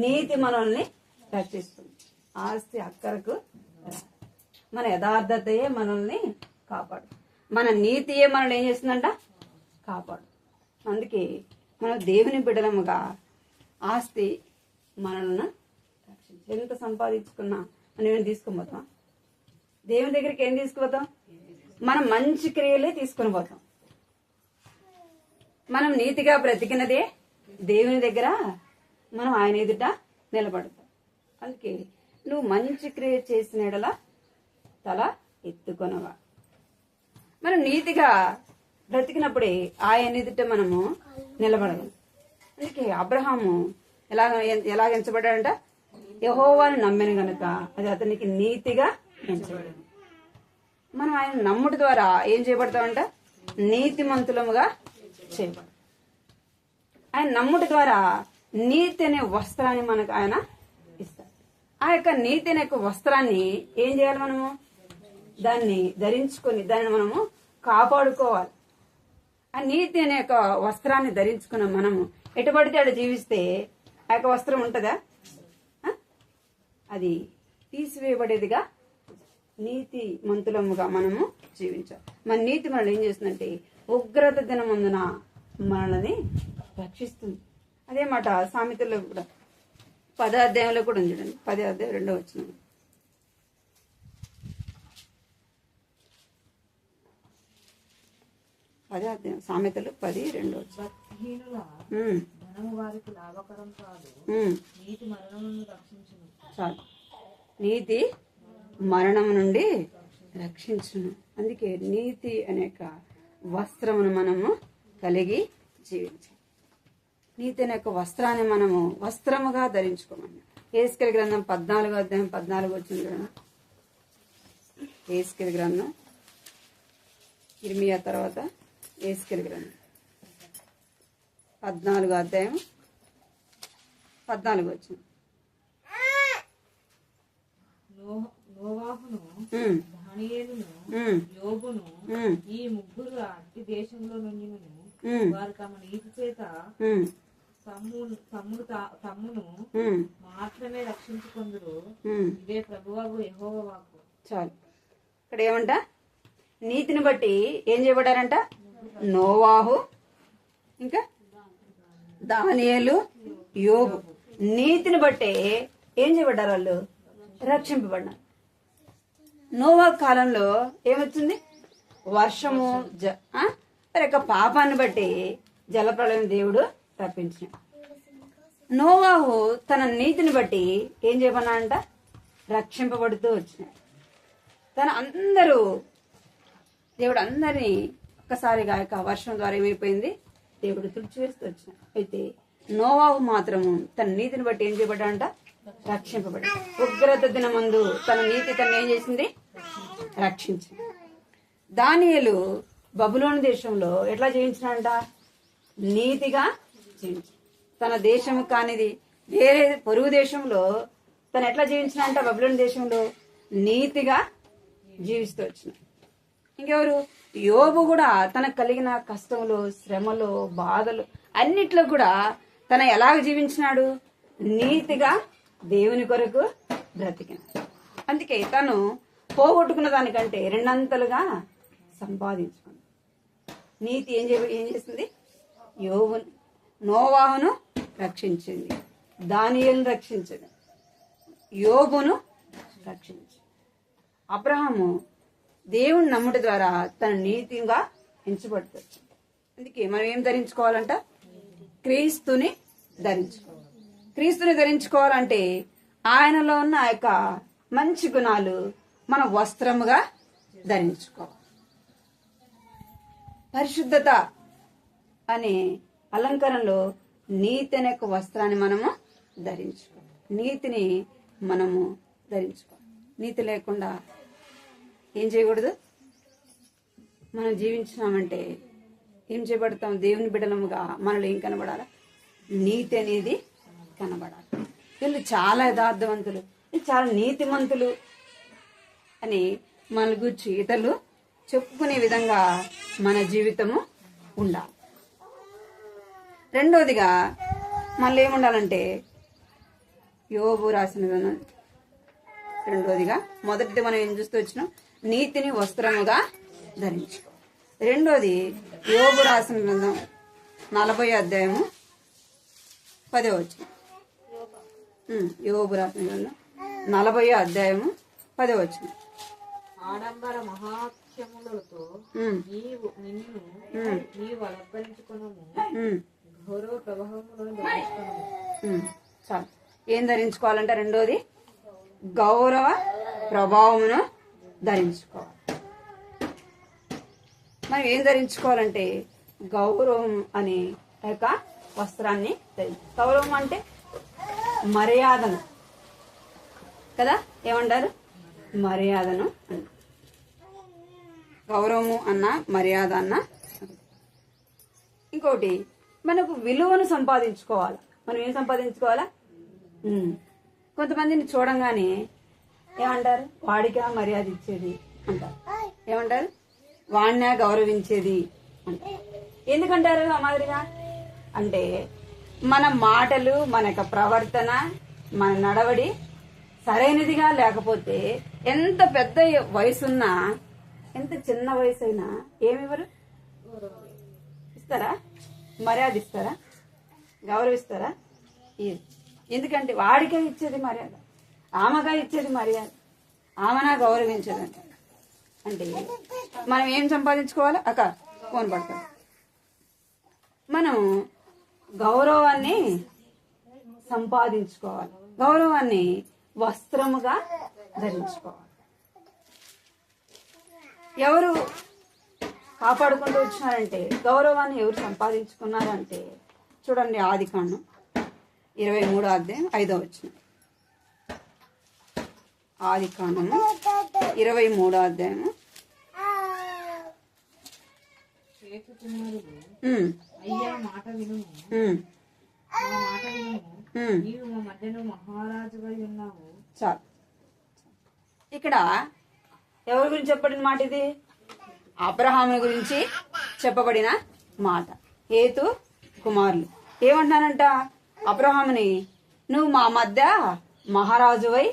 నీతి మనల్ని రక్షిస్తుంది. ఆస్తి అక్కరకు మన యథార్థతయే మనల్ని కాపాడు, మన నీతియే మనల్ని ఏం చేస్తుందంట? కాపాడు. అందుకే మనం దేవుని బిడ్డలముగా ఆస్తి మనల్ని రక్షించి ఎంత సంపాదించుకున్నా మనం ఏమైనా తీసుకుని పోతాం? దేవుని దగ్గరికి ఏం తీసుకుపోతాం? మనం మంచి క్రియలే తీసుకుని పోతాం. మనం నీతిగా బ్రతికినదే దేవుని దగ్గర మనం ఆయన ఎదుట నిలబడతాం. అందుకే నువ్వు మంచి క్రియ చేసిన ఎడల తల ఎత్తుకొనవా. మనం నీతిగా బ్రతికినప్పుడే ఆయన ఎదుట మనము నిలబడగలం. అందుకే అబ్రహాము ఎలా ఎంచబడ్డాడంట? యెహోవాను నమ్మెను గనుక అది అతనికి నీతిగా ఎంచబడింది. మనం ఆయన నమ్ముట ద్వారా ఏం చేయబడతామంట? నీతిమంతులముగా చేయబడతాం. ఆయన నమ్ముట ద్వారా నీతి అనే వస్త్రాన్ని మనకు ఆయన ఇస్తాడు. ఆ యొక్క నీతి అనే యొక్క వస్త్రాన్ని ఏం చేయాలి? మనము దాన్ని ధరించుకొని దాన్ని మనము కాపాడుకోవాలి. ఆ నీతి అనే యొక్క వస్త్రాన్ని ధరించుకున్న మనము ఎటుపడితే అటు జీవిస్తే ఆ యొక్క వస్త్రం ఉంటుందా? అది తీసివేయబడేదిగా నీతి మంతులముగా మనము జీవించాలి. మన నీతి మనల్ని ఏం చేస్తుందంటే ఉగ్రత దినమందున మనల్ని రక్షిస్తుంది. అదే మాట సామెతల్లో కూడా 10వ అధ్యాయంలో కూడా ఉంది చూడండి. 10వ అధ్యాయం 2వ వచనం. 10వ అధ్యాయం సామెతలు 10:2. భక్తిహీనుల ధనము వారికి లాభకరం కాదు, నీతి మరణం నుండి రక్షించును. చాలు. నీతి మరణం నుండి రక్షించును. అందుకే నీతి అనేక వస్త్రమును మనము కలిగి జీవించాలి. నీతి అనే యొక్క వస్త్రాన్ని మనము వస్త్రముగా ధరించుకోమని. యెహెజ్కేలు గ్రంథం 14వ అధ్యాయం 14 వచ్చింది చూడండి. యెహెజ్కేలు గ్రంథం, ఇర్మియా తర్వాత యెహెజ్కేలు గ్రంథం 14వ అధ్యాయం 14 వచ్చింది. నోవాహును, దానియేలును, యోబును ఈ ముగ్గురు అట్టి దేశంలో నుండిను వారు తమ నీతి చేత తమ్మును మాత్రమే రక్షించుకొందురు. ఇదే ప్రభువగు యెహోవా వాక్కు. చాలు. ఇక్కడ ఏమంట? నీతిని బట్టి ఏం చేయబడ్డారంట? నోవాహు, ఇంకా దానియేలు, యోబు. నీతిని బట్టే ఏం చేయబడ్డారు? వాళ్ళు రక్షింపబడ్డారు. నోవా కాలంలో ఏమొచ్చింది? వర్షము, మరి యొక్క పాపాన్ని బట్టి జలప్రళయం దేవుడు రప్పించిన. నోవాహు తన నీతిని బట్టి ఏం చేయబడినాడంట? రక్షింపబడుతూ వచ్చినాడు. దేవుడు అందరినీ ఒక్కసారిగా యొక్క వర్షం ద్వారా ఏమైపోయింది? దేవుడు తుడిచివేస్తూ వచ్చినాడు. అయితే నోవాహు మాత్రము తన నీతిని బట్టి ఏం చేయబడ్డాడంట? రక్షింపబడ్డాడు. ఉగ్రత దినమందు తన నీతి తను ఏం చేసింది? రక్షించింది. దానియేలు బబులోను దేశంలో ఎట్లా జీవించినాడంట? నీతిగా జీవించి, తన దేశం కానిది వేరే పొరుగు దేశంలో తను ఎట్లా జీవించినాడంట? బబులోను దేశంలో నీతిగా జీవిస్తూ వచ్చిన. ఇంకెవరు? యోబు కూడా తనకు కలిగిన కష్టములు, శ్రమలు, బాధలు అన్నిట్లో కూడా తన ఎలాగ జీవించినాడు? నీతిగా దేవుని కొరకు బ్రతికినాడు. అందుకే తను పోగొట్టుకున్న దానికంటే రెండంతలుగా సంపాదించుకుంది. నీతి ఏం చేసింది? నోవాహును రక్షించింది, దానియేలును రక్షించింది, యోబును రక్షించింది. అబ్రహాము దేవుని నమ్ముట ద్వారా తన నీతిగా ఎంచబడుతుంది. అందుకే మనం ఏం ధరించుకోవాలంట? క్రీస్తుని ధరించుకోవాలి. క్రీస్తుని ధరించుకోవాలంటే ఆయనలో ఉన్న ఆ యొక్క మంచి గుణాలు మన వస్త్రముగా ధరించుకోవాలి. పరిశుద్ధత అనే అలంకరణలో నీతి అనే ఒక వస్త్రాన్ని మనము ధరించుకోవాలి. నీతిని మనము ధరించుకోవాలి. నీతి లేకుండా ఏం చేయకూడదు? మనం జీవించినామంటే ఏం చేయబడతాం? దేవుని బిడ్డలముగా మనలో ఏం కనబడాలా? నీతి అనేది కనబడాలి. వీళ్ళు చాలా యథార్థవంతులు, చాలా నీతిమంతులు అని మన గురించి ఇతరులు చెప్పుకునే విధంగా మన జీవితము ఉండాలి. రెండోదిగా మళ్ళీ ఏముండాలంటే యోబు రాసిన రెండోదిగా, మొదటిది మనం ఏం చూస్తూ వచ్చినాం? నీతిని వస్త్రముగా ధరించుకో. రెండోది యోబు రాసిన గ్రంథం 40వ అధ్యాయము 10వ వచనం. యోబు రాసిన గ్రంథం 40వ అధ్యాయము 10వ వచనం. ఆడంబర మహాక్షములతో నీవు అలంకరించుకొనుము, గౌరవ ప్రభావములను ధరించుకొనుము. చాలు. ఏం ధరించుకోవాలంటే రెండోది గౌరవ ప్రభావమును ధరించుకోవాలి. మనం ఏం ధరించుకోవాలంటే గౌరవం అనే యొక్క వస్త్రాన్ని ధరించుకోవాలి. గౌరవం అంటే మర్యాదను కదా, ఏమంటారు? మర్యాదను అన్న, గౌరవము అన్న, మర్యాద అన్న. ఇంకోటి మనకు విలువను సంపాదించుకోవాలి. మనం ఏం సంపాదించుకోవాలా? కొంతమందిని చూడంగానే ఏమంటారు? వాడిగా మర్యాద ఇచ్చేది అంటారు. ఏమంటారు? వాడినా గౌరవించేది అంటారు. ఎందుకంటారు ఆ మాదిరిగా? అంటే మన మాటలు, మన యొక్క ప్రవర్తన, మన నడవడి సరైనదిగా లేకపోతే ఎంత పెద్ద వయసున్నా, ఎంత చిన్న వయసు అయినా ఏమివ్వరు? ఇస్తారా? మర్యాద ఇస్తారా? గౌరవిస్తారా? ఎందుకంటే వాడికే ఇచ్చేది మర్యాద, ఆమెగా ఇచ్చేది మర్యాద, ఆమెనా గౌరవించేదంట. అంటే మనం ఏం సంపాదించుకోవాలి? అక్క ఫోన్ పడతాం. మనం గౌరవాన్ని సంపాదించుకోవాలి. గౌరవాన్ని వస్త్రముగా ధరించుకోవాలి. ఎవరు కాపాడుకుంటూ వచ్చినారంటే, గౌరవాన్ని ఎవరు సంపాదించుకున్నారంటే చూడండి, ఆదికాండం 23వ అధ్యాయం 5వ వచనం. ఆదికాండము 23వ అధ్యాయము. షేతు కుమారుడు అయ్యా మాట వినుము, మా మాట వినుము, నీవు మా మధ్యను మహారాజువై ఉన్నావు. చాలు. ఇక్కడ ఎవరి గురించి చెప్పబడిన మాట ఇది? అబ్రహాము గురించి చెప్పబడిన మాట. హేతు కుమారులు ఏమంటున్నానంట? అబ్రహాముని నువ్వు మా మధ్య మహారాజువై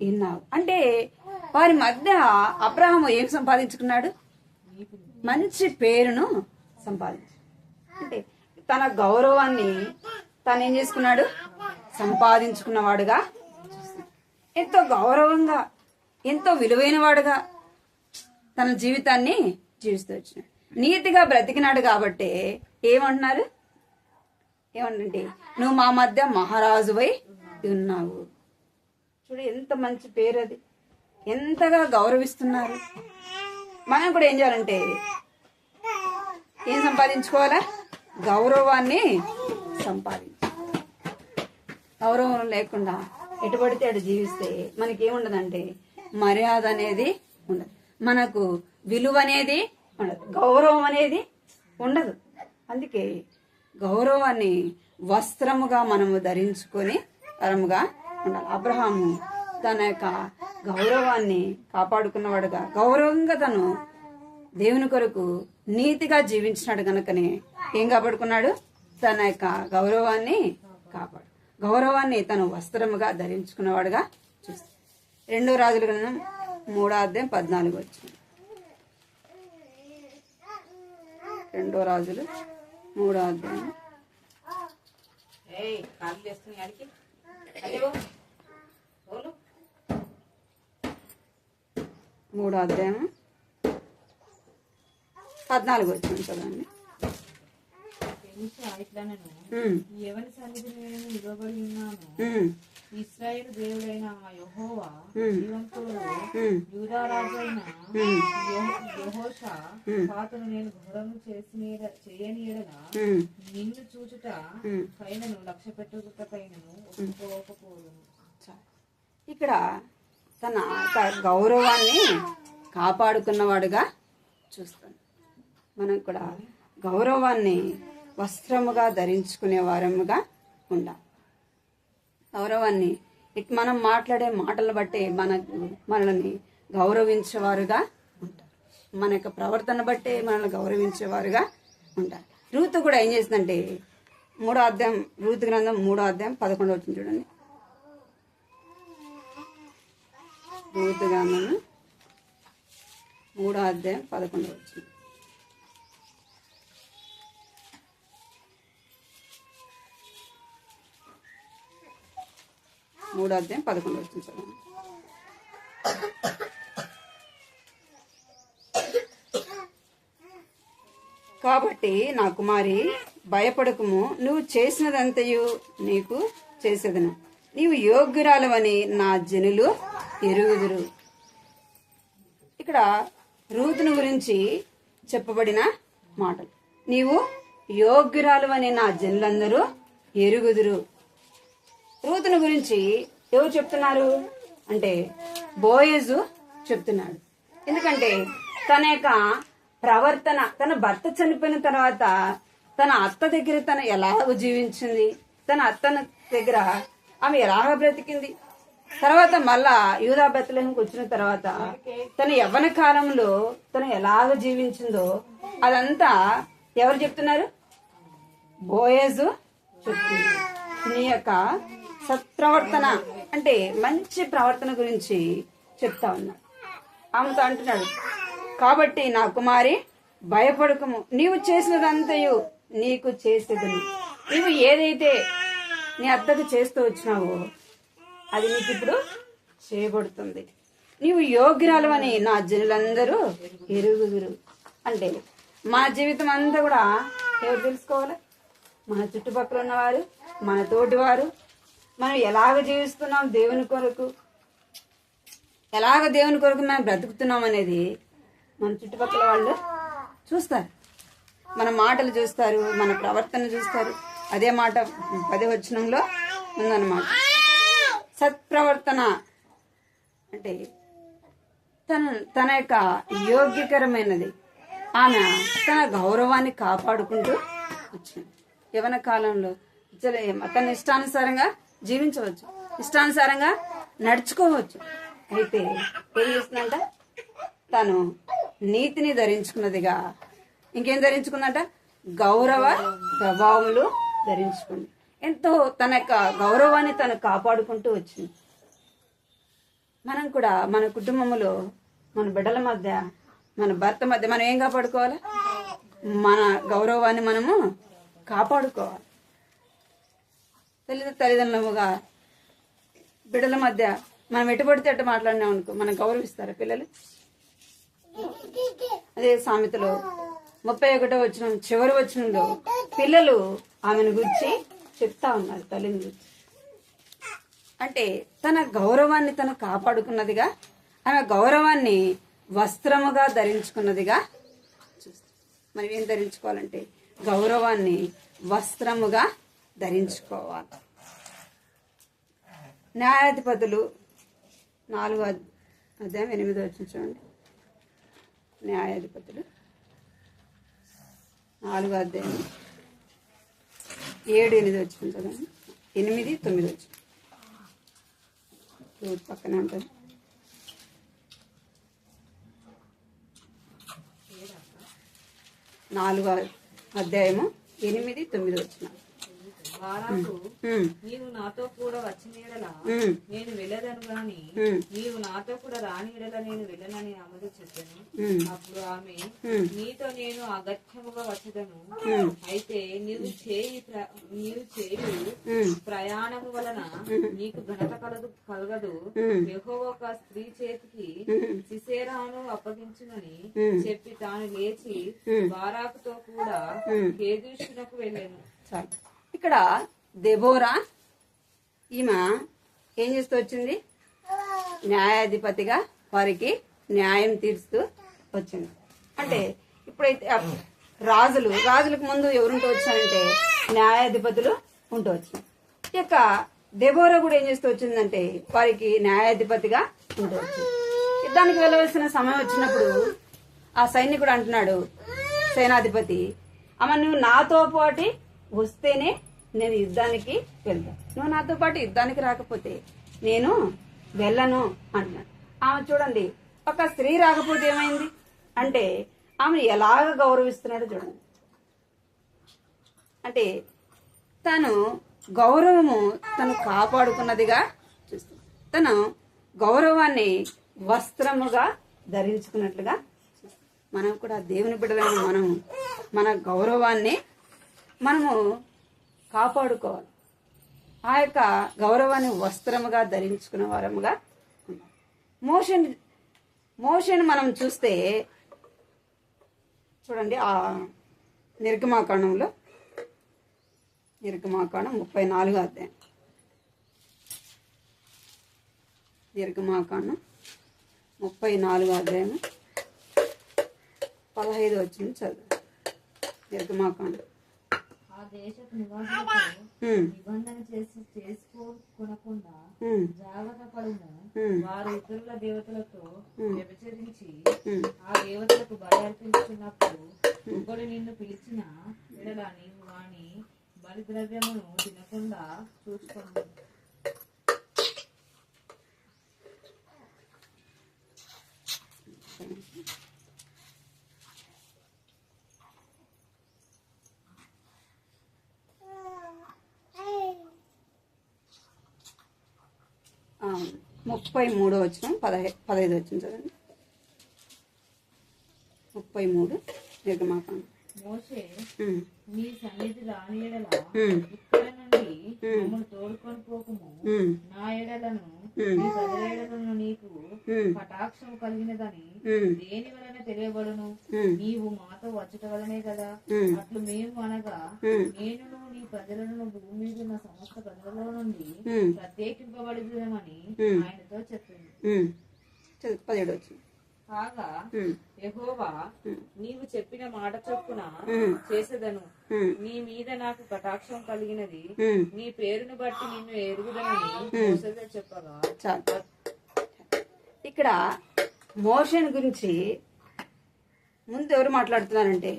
ఉన్నావు అంటే వారి మధ్య అబ్రహాము ఏం సంపాదించుకున్నాడు? మంచి పేరును సంపాదించు. అంటే తన గౌరవాన్ని తను ఏం చేసుకున్నాడు? సంపాదించుకున్నవాడుగా, ఎంతో గౌరవంగా, ఎంతో విలువైన వాడుగా తన జీవితాన్ని జీవిస్తూ వచ్చినాడు. నీతిగా బ్రతికినాడు కాబట్టి ఏమంటున్నారు? ఏమంటే నువ్వు మా మధ్య మహారాజువై ఉన్నావు. చూడు ఎంత మంచి పేరు అది, ఎంతగా గౌరవిస్తున్నారు. మనం కూడా ఏం చేయాలంటే ఏం సంపాదించుకోవాలా? గౌరవాన్ని సంపాదించు. గౌరవం లేకుండా ఎటు పడితే అటు జీవిస్తే మనకేముండదంటే మర్యాద అనేది ఉండదు, మనకు విలువ అనేది ఉండదు, గౌరవం అనేది ఉండదు. అందుకే గౌరవాన్ని వస్త్రముగా మనము ధరించుకొని వరముగా ఉండాలి. అబ్రహాము తన యొక్క గౌరవాన్ని కాపాడుకున్నవాడుగా, గౌరవంగా తను దేవుని కొరకు నీతిగా జీవించినాడు గనుకనే ఏం కాపాడుకున్నాడు? తన యొక్క గౌరవాన్ని గౌరవాన్ని తను వస్త్రముగా ధరించుకున్నవాడుగా చూస్తాడు. 2 రాజుల గ్రంథం 3వ అధ్యాయం 14 వచ్చింది. 2 రాజులు 3వ అధ్యాయం 3వ అధ్యాయం 14 వచ్చింది చదవండి. ఎవరి సన్నిధిని నేను నిలబడి ఉన్నాను, ఇశ్రాయేలు దేవుడైన యెహోవా జీవంతుడు, యూదా రాజు అయిన యెహోషాపాతును నేను ఘోరము చేయని ఎడల నిన్ను చూచుట పైనను లక్ష్య పెట్టుట పైనను ఒప్పుకోకపోదును. ఇక్కడ తన గౌరవాన్ని కాపాడుకున్నవాడుగా చూస్తాను. మనం కూడా గౌరవాన్ని వస్త్రముగా ధరించుకునే వారముగా ఉండాలి. గౌరవాన్ని మనం మాట్లాడే మాటలు బట్టే మనల్ని గౌరవించేవారుగా ఉంటారు. మన యొక్క ప్రవర్తన బట్టే మనల్ని గౌరవించేవారుగా ఉంటారు. రూతు కూడా ఏం చేసిందంటే 3వ అధ్యాయం, రూతు గ్రంథం 3వ అధ్యాయం 11 వచ్చింది చూడండి. రూతు గ్రంథం 3వ అధ్యాయం 11 వచ్చింది. 3వ అధ్యాయం 11 వచ్చింది చదవండి. కాబట్టి నా కుమారి భయపడకుము, నువ్వు చేసినదంతయు నీకు చేసేదను, నీవు యోగ్యురాలవని నా జనులు ఎరుగుదురు. ఇక్కడ రూతుని గురించి చెప్పబడిన మాటలు. నీవు యోగ్యురాలవని నా జనులందరూ ఎరుగుదురు. రూతుని గురించి ఎవరు చెప్తున్నారు అంటే బోయజు చెప్తున్నాడు. ఎందుకంటే తన యొక్క ప్రవర్తన, తన భర్త చనిపోయిన తర్వాత తన అత్త దగ్గర తను ఎలాగ జీవించింది, తన అత్త దగ్గర ఆమె ఎలాగ బ్రతికింది, తర్వాత మళ్ళా యూదా బెత్లెహేముకు వచ్చిన తర్వాత తన యవ్వన కాలంలో తను ఎలాగ జీవించిందో అదంతా ఎవరు చెప్తున్నారు? బోయజు చెప్తున్నారు. నీ యొక్క సత్ప్రవర్తన అంటే మంచి ప్రవర్తన గురించి చెప్తా ఉన్నాడు. ఆమెతో అంటున్నాడు, కాబట్టి నా కుమారి భయపడకము, నీవు చేసినదంతయు నీకు చేసేదను. నీవు ఏదైతే నీ అత్తకు చేస్తూ వచ్చినావో అది నీకు ఇప్పుడు చేయబడుతుంది. నీవు యోగ్యురాలవని నా జనులందరూ ఎరుగుదురు. అంటే మన జీవితం అంతా కూడా ఎవరు తెలుసుకోవాలి? మన చుట్టుపక్కల ఉన్నవారు, మన తోటివారు, మనం ఎలాగ జీవిస్తున్నాం దేవుని కొరకు, ఎలాగ దేవుని కొరకు మనం బ్రతుకుతున్నాం అనేది మన చుట్టుపక్కల వాళ్ళు చూస్తారు. మన మాటలు చూస్తారు, మన ప్రవర్తన చూస్తారు, అదే మాట 10వ వచనంలో ఉందన్నమాట. సత్ప్రవర్తన అంటే తన యొక్క యోగ్యకరమైనది. ఆమె తన గౌరవాన్ని కాపాడుకుంటూ వచ్చింది. యవ్వన కాలంలో తన ఇష్టానుసారంగా జీవించవచ్చు, ఇష్టానుసారంగా నడుచుకోవచ్చు. అయితే ఏం చేస్తుందంట, తను నీతిని ధరించుకున్నదిగా ఇంకేం ధరించుకుందంట, గౌరవ ప్రభావములు ధరించుకుంది. ఎంతో తన యొక్క గౌరవాన్ని తను కాపాడుకుంటూ వచ్చింది. మనం కూడా మన కుటుంబంలో, మన బిడ్డల మధ్య, మన భర్త మధ్య మనం ఏం కాపాడుకోవాలి, మన గౌరవాన్ని మనము కాపాడుకోవాలి. తల్లిదండ్రులుగా బిడ్డల మధ్య మనం ఎటుపడితే అట్టు మాట్లాడినాం అనుకో, మనం గౌరవిస్తారా పిల్లలు? అదే సామెతలో 31వ వచనం చివరి వచనంలో పిల్లలు ఆమెను గురించి చెప్తా ఉన్నారు, తల్లిని గురించి. అంటే తన గౌరవాన్ని తను కాపాడుకున్నదిగా, ఆమె గౌరవాన్ని వస్త్రముగా ధరించుకున్నదిగా చూస్తాం. మనం ఏం ధరించుకోవాలంటే గౌరవాన్ని వస్త్రముగా ధరించుకోవాలి. న్యాయాధిపతులు 4వ అధ్యాయం 8వ వచనం చూడండి. న్యాయాధిపతులు 4వ అధ్యాయం 7, 8 వచనం చదవండి. 8, 9 వచనం పక్కనే ఉంటుంది. 4వ అధ్యాయము 8, 9 వచనం. బారాకు, నీవు నాతో కూడా వచ్చిన ఎడల నేను వెళ్ళదను గాని నీవు నాతో కూడా రాని ఎడల నేను వెళ్ళనని ఆమెతో చెప్పాను. అప్పుడు ఆమె, నీతో నేను అగత్యముగా వచ్చదను, అయితే నీవు చేయు ప్రయాణము వలన నీకు ఘనత కలగదు. యెహోవా ఒక స్త్రీ చేతికి సిసేరాను అప్పగించునని చెప్పి తాను లేచి బారాకుతో కూడా కేదూషునకు వెళ్ళాను. ఇక్కడ దెబోరా ఈమె ఏం చేస్తూ వచ్చింది, న్యాయాధిపతిగా వారికి తీరుస్తూ వచ్చింది. అంటే ఇప్పుడైతే రాజులకు ముందు ఎవరుంటూ వచ్చారంటే న్యాయాధిపతులు ఉంటూ వచ్చింది. ఈ యొక్క దెబోరా కూడా ఏం చేస్తూ వచ్చిందంటే వారికి న్యాయాధిపతిగా ఉంటూ వచ్చింది. యుద్ధానికి వెళ్ళవలసిన సమయం వచ్చినప్పుడు ఆ సైనికుడు అంటున్నాడు, సేనాధిపతి, అమ్మ నువ్వు నాతో పాటు వస్తేనే నేను యుద్ధానికి వెళ్తాను, నువ్వు నాతో పాటు యుద్ధానికి రాకపోతే నేను వెళ్ళను అంటున్నాడు. ఆమె చూడండి, ఒక స్త్రీ రాకపోతే ఏమైంది అంటే ఆమెను ఎలాగ గౌరవిస్తున్నాడో చూడండి. అంటే తను గౌరవము తను కాపాడుకున్నదిగా చూస్తుంది. తను గౌరవాన్ని వస్త్రముగా ధరించుకున్నట్లుగా చూస్తుంది. మనం కూడా దేవుని బిడ్డలైన మన గౌరవాన్ని మనము కాపాడుకోవాలి. ఆ యొక్క గౌరవాన్ని వస్త్రముగా ధరించుకున్న వారముగా ఉండాలి. మోషేని మనం చూస్తే చూడండి, ఆ నిర్గమాకాండంలో 34వ అధ్యాయం, నిర్గమాకాండం 34వ అధ్యాయం 15వ వచనం చదువు. నిర్గమాకాండం. ఆ దేశపు నివాసులతో నిబంధన చేసుకోకుండా జాగ్రత్త పడుము. వారు ఇతరుల దేవతలతో వ్యభిచరించి ఆ దేవతలకు బలి అర్పించుకున్నప్పుడు ఒకడు నిన్ను పిలిచిన ఎడల నీవు వాని బలి ద్రవ్యమును తినకుండా చూసుకోను. ఆ 33వ వచనం 15వ వచనం చదండి. 33 నిర్గమాకాండం. మోషే నీ సన్నిధి రాని ఎడల ఇక్కడ నుండి మమ్మల్ని తోడుకొని పోకుము. నా ఎడలను నీ ప్రజల నీకు కటాక్షం కలిగినదని దేని వలన తెలియబడును? నీవు మాతో వచ్చట వలనే కదా. అట్లు మేము అనగా నేను నీ ప్రజలను భూమి మీద ఉన్న సమస్త ప్రజలలో నుండి ప్రత్యేకింపబడుదమని ఆయనతో చెప్పింది. కాగా యెహోవా నీవు చెప్పిన మాట చొప్పున చేసేదను. నీ మీద నాకు కటాక్షం కలిగినది, నీ పేరును బట్టి నిన్ను ఎరుగుదనని మోషేతో చెప్పగా. ఇక్కడ మోషేను గురించి ముందు ఎవరు మాట్లాడుతున్నారంటే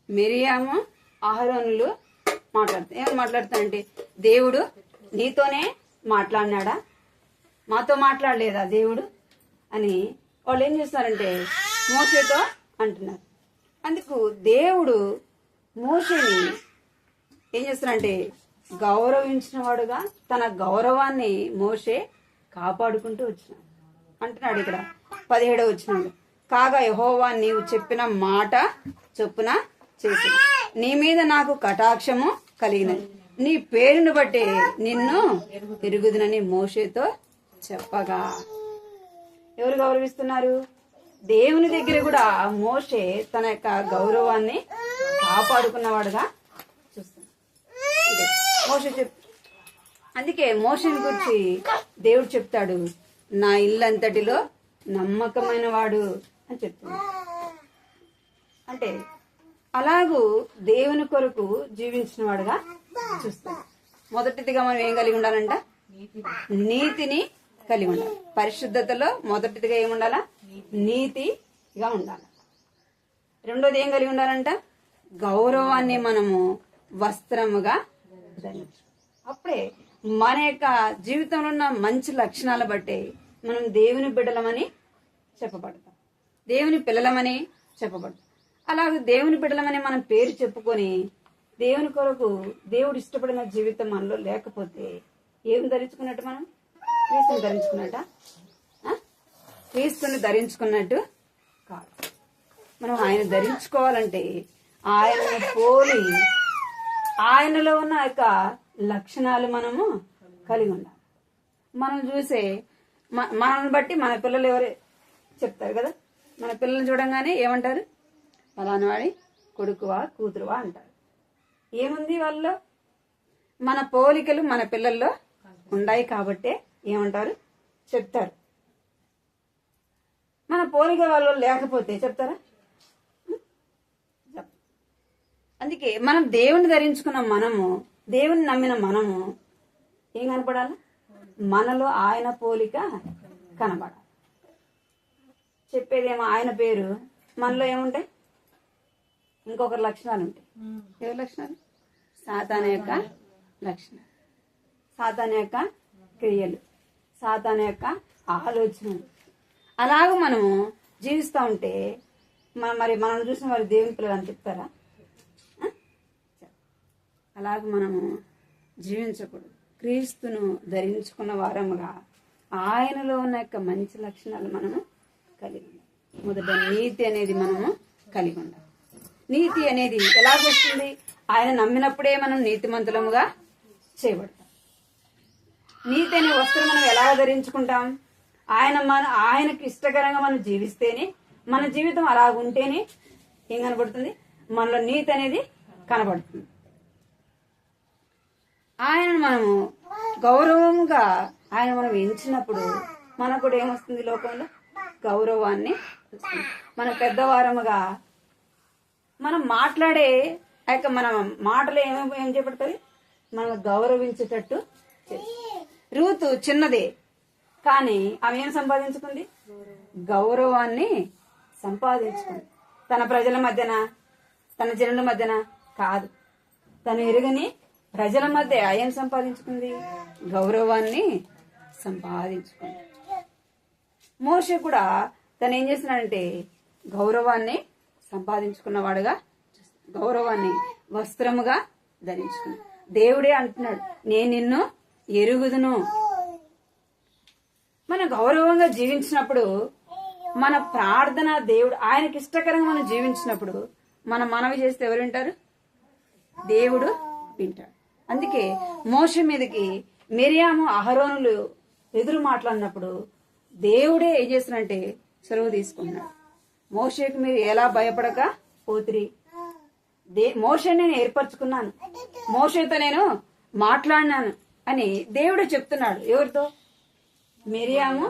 మిరియాము అహరోనులు మాట్లాడుతున్నారు. ఏమని మాట్లాడుతున్నారంటే దేవుడు నీతోనే మాట్లాడినాడా, మాతో మాట్లాడలేదా దేవుడు అని వాళ్ళు ఏం చేస్తున్నారంటే మోషేతో అంటున్నారు. అందుకు దేవుడు మోషేని ఏం చేస్తున్నారంటే గౌరవించిన వాడుగా తన గౌరవాన్ని మోషే కాపాడుకుంటూ వచ్చినాడు అంటున్నాడు. ఇక్కడ 17వ వచనంలో కాగా యెహోవా నీవు చెప్పిన మాట చొప్పున చేసి నీ మీద నాకు కటాక్షము కలిగినది, నీ పేరును బట్టి నిన్ను ఎరుగుదునని మోషేతో చెప్పగా. ఎవరు గౌరవిస్తున్నారు? దేవుని దగ్గర కూడా మోషే తన యొక్క గౌరవాన్ని కాపాడుకున్నవాడుగా చూస్తున్నాడు. మోషే అందుకే మోషేని గురించి దేవుడు చెప్తాడు, నా ఇల్లంతటిలో నమ్మకమైన వాడు అని చెప్తున్నాడు. అంటే అలాగూ దేవుని కొరకు జీవించిన వాడుగా చూస్తాడు. మొదటిదిగా మనం ఏం కలిగి ఉండాలంట? నీతిని కలిగి ఉండాలి. పరిశుద్ధతలో మొదటిదిగా ఏముండాలా? నీతిగా ఉండాలి. రెండోది ఏం కలిగి ఉండాలంట? గౌరవాన్ని మనము వస్త్రముగా ధరించు. అప్పుడే మన యొక్క జీవితంలో ఉన్న మంచి లక్షణాలు బట్టి మనం దేవుని బిడ్డలమని చెప్పబడతాం, దేవుని పిల్లలమని చెప్పబడతాం. అలాగే దేవుని బిడ్డలమని మనం పేరు చెప్పుకొని దేవుని కొరకు దేవుడు ఇష్టపడిన జీవితం మనలో లేకపోతే ఏం ధరించుకున్నట్టు? మనం క్రీస్తుని ధరించుకున్నట్ట? క్రీస్తుని ధరించుకున్నట్టు కాదు. మనం ఆయన ధరించుకోవాలంటే ఆయనను పోలి ఆయనలో ఉన్న యొక్క లక్షణాలు మనము కలిగి ఉండాలి. మనం చూసే మనల్ని బట్టి మన పిల్లలు ఎవరు చెప్తారు కదా, మన పిల్లల్ని చూడంగానే ఏమంటారు? ఫలానావాడి కొడుకువా కూతురువా అంటారు. ఏముంది వాళ్ళలో? మన పోలికలు మన పిల్లల్లో ఉన్నాయి కాబట్టే ఏమంటారు? చెప్తారు. మన పోలిక వాళ్ళు లేకపోతే చెప్తారా? అందుకే మనం దేవుని ధరించుకున్న మనము, దేవుని నమ్మిన మనము ఏం కనపడాలి? మనలో ఆయన పోలిక కనపడాలి. చెప్పేదేమో ఆయన పేరు, మనలో ఏముంటాయి? ఇంకొకరి లక్షణాలు ఉంటాయి. ఎవరి లక్షణాలు? సాతాను యొక్క లక్షణాలు, సాతాను యొక్క క్రియలు, సాతాను యొక్క ఆలోచనలు. అలాగ మనము జీవిస్తూ ఉంటే మరి మనం చూసిన వారు దేవుని పిల్లలు అని చెప్తారా? అలాగ మనము జీవించకూడదు. క్రీస్తును ధరించుకున్న వారముగా ఆయనలో ఉన్న యొక్క మంచి లక్షణాలు మనము కలిగి ఉండాలి. మొదట నీతి అనేది మనము కలిగి ఉండాలి. నీతి అనేది ఎలాగొస్తుంది? ఆయన నమ్మినప్పుడే మనం నీతిమంతులముగా చేయబడతాం. నీతి అనే వస్త్రం మనం ఎలా ధరించుకుంటాం? ఆయనకి ఇష్టకరంగా మనం జీవిస్తేనే, మన జీవితం అలా ఉంటేనే ఏం కనబడుతుంది? మనలో నీతి అనేది కనబడుతుంది. ఆయనను మనము గౌరవంగా ఆయన మనం ఎంచినప్పుడు మనకు కూడా ఏమొస్తుంది? లోకంలో గౌరవాన్ని వస్తుంది. మన పెద్దవారముగా మనం మాట్లాడే మన మాటలు ఏం చేపడుతుంది? మనం గౌరవించేటట్టు. రూతు చిన్నదే కానీ ఆమె ఏం సంపాదించుకుంది? గౌరవాన్ని సంపాదించుకుంది. తన ప్రజల మధ్యన, తన జనుల మధ్యన కాదు, తను ఎరుగని ప్రజల మధ్య ఏం సంపాదించుకుంది? గౌరవాన్ని సంపాదించుకుంది. మోషే కూడా తను ఏం చేస్తున్నాడంటే గౌరవాన్ని సంపాదించుకున్నవాడుగా, గౌరవాన్ని వస్త్రముగా ధరించుకున్నాడు. దేవుడే అంటున్నాడు, నేను నిన్ను ఎరుగుదును. మనం గౌరవంగా జీవించినప్పుడు, మన ప్రార్థన దేవుడు ఆయనకి ఇష్టకరంగా మనం జీవించినప్పుడు మనం మనవి చేస్తే ఎవరు వింటారు? దేవుడు వింటాడు. అందుకే మోషే మీదకి మిరియాము అహరోనులు ఎదురు మాట్లాడినప్పుడు దేవుడే ఏం చేస్తున్నాడంటే సెలవు తీసుకున్నాడు. మోషేకి మీరు ఎలా భయపడక పోతిరి, మోషేని నేను ఏర్పరచుకున్నాను, మోషేతో నేను మాట్లాడినాను అని దేవుడు చెప్తున్నాడు. ఎవరితో? మిరియాము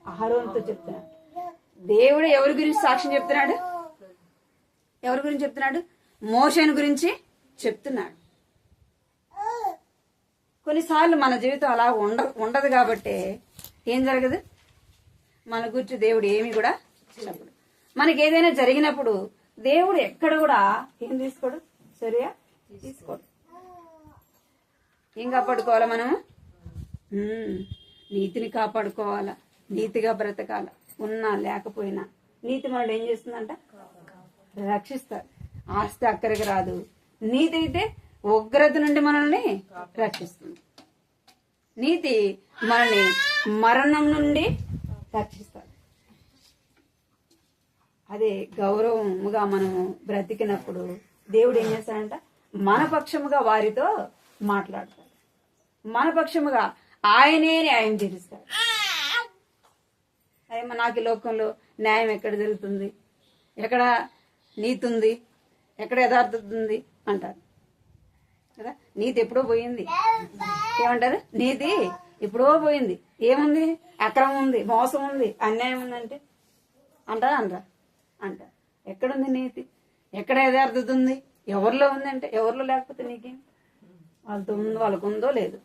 అహరోనుతో చెప్తున్నాడు. దేవుడు ఎవరి గురించి సాక్ష్యం చెప్తున్నాడు? ఎవరి గురించి చెప్తున్నాడు? మోషేను గురించి చెప్తున్నాడు. కొన్నిసార్లు మన జీవితం అలా ఉండదు కాబట్టి ఏం జరగదు, మన గురించి దేవుడు ఏమి కూడా చెప్పడు. మనకి ఏదైనా జరిగినప్పుడు దేవుడు ఎక్కడ కూడా ఏం తీసుకోడు, సరియా తీసుకోడు. ఏం కాపాడుకోవాలా మనము? నీతిని కాపాడుకోవాలా, నీతిగా బ్రతకాల. ఉన్నా లేకపోయినా నీతి మనల్ని ఏం చేస్తుందంట? రక్షిస్తారు. ఆస్తి అక్కడికి రాదు, నీతి అయితే ఉగ్రత నుండి మనల్ని రక్షిస్తుంది. నీతి మనల్ని మరణం నుండి రక్షిస్తారు. అదే గౌరవముగా మనము బ్రతికినప్పుడు దేవుడు ఏం చేస్తాడంట? మన పక్షముగా వారితో మాట్లాడతాడు. మన పక్షముగా ఆయనే న్యాయం తీరుస్తాడు. అదే నాకు ఈ లోకంలో న్యాయం ఎక్కడ జరుగుతుంది, ఎక్కడ నీతి ఉంది, ఎక్కడ యథార్థత ఉంది అంటారు కదా. నీతి ఎప్పుడో పోయింది. ఏమంటారు? నీతి ఎప్పుడో పోయింది. ఏముంది? అక్రమం ఉంది, మోసం ఉంది, అన్యాయం ఉందంటే అంటారా? అంటారు. ఎక్కడుంది నీతి? ఎక్కడ యథార్థత ఉంది? ఎవరిలో ఉందంటే ఎవరిలో లేకపోతే నీకేం? వాళ్ళతో ఉందో వాళ్ళకు ఉందో లేదు.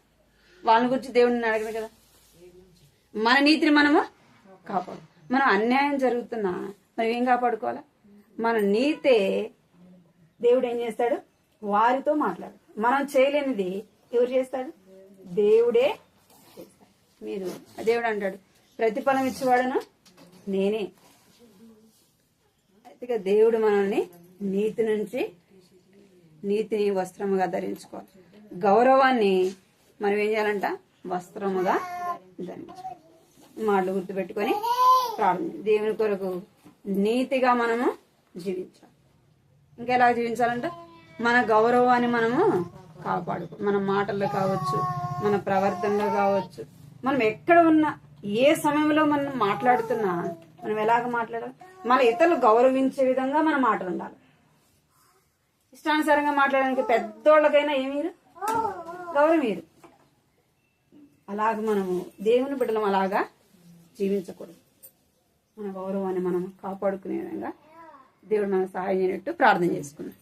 వాళ్ళని గురించి దేవుడిని అడగదు కదా. మన నీతిని మనము కాపాడు. మనం అన్యాయం జరుగుతున్నా మనం ఏం కాపాడుకోవాలా? మన నీతే దేవుడు ఏం చేస్తాడు? వారితో మాట్లాడు. మనం చేయలేనిది ఎవరు చేస్తాడు? దేవుడే చేస్తాడు. మీరు దేవుడు అంటాడు, ప్రతిఫలం ఇచ్చేవాడను నేనే. అయితే దేవుడు మనల్ని నీతి నుంచి, నీతిని వస్త్రముగా ధరించుకోవాలి. గౌరవాన్ని మనం ఏం చేయాలంట? వస్త్రముగా ధరించుకోవాలి. మాటలు గుర్తుపెట్టుకొని ప్రార్థన. దేవుని కొరకు నీతిగా మనము జీవించాలి. ఇంకెలా జీవించాలంట? మన గౌరవాన్ని మనము కాపాడుకో. మన మాటల్లో కావచ్చు, మన ప్రవర్తనలో కావచ్చు, మనం ఎక్కడ ఉన్నా, ఏ సమయంలో మనం మాట్లాడుతున్నా మనం ఎలాగ మాట్లాడాలి? మన ఇతరులు గౌరవించే విధంగా మన మాటలు ఉండాలి. ఇష్టానుసారంగా మాట్లాడడానికి పెద్దోళ్ళకైనా ఏమీరు గౌరవం మీరు. అలాగ మనము దేవుని బిడ్డలం అలాగా జీవించకూడదు. మన గౌరవాన్ని మనం కాపాడుకునే విధంగా దేవుడు మనకు సహాయం చేయనట్టు ప్రార్థన చేసుకున్నాం.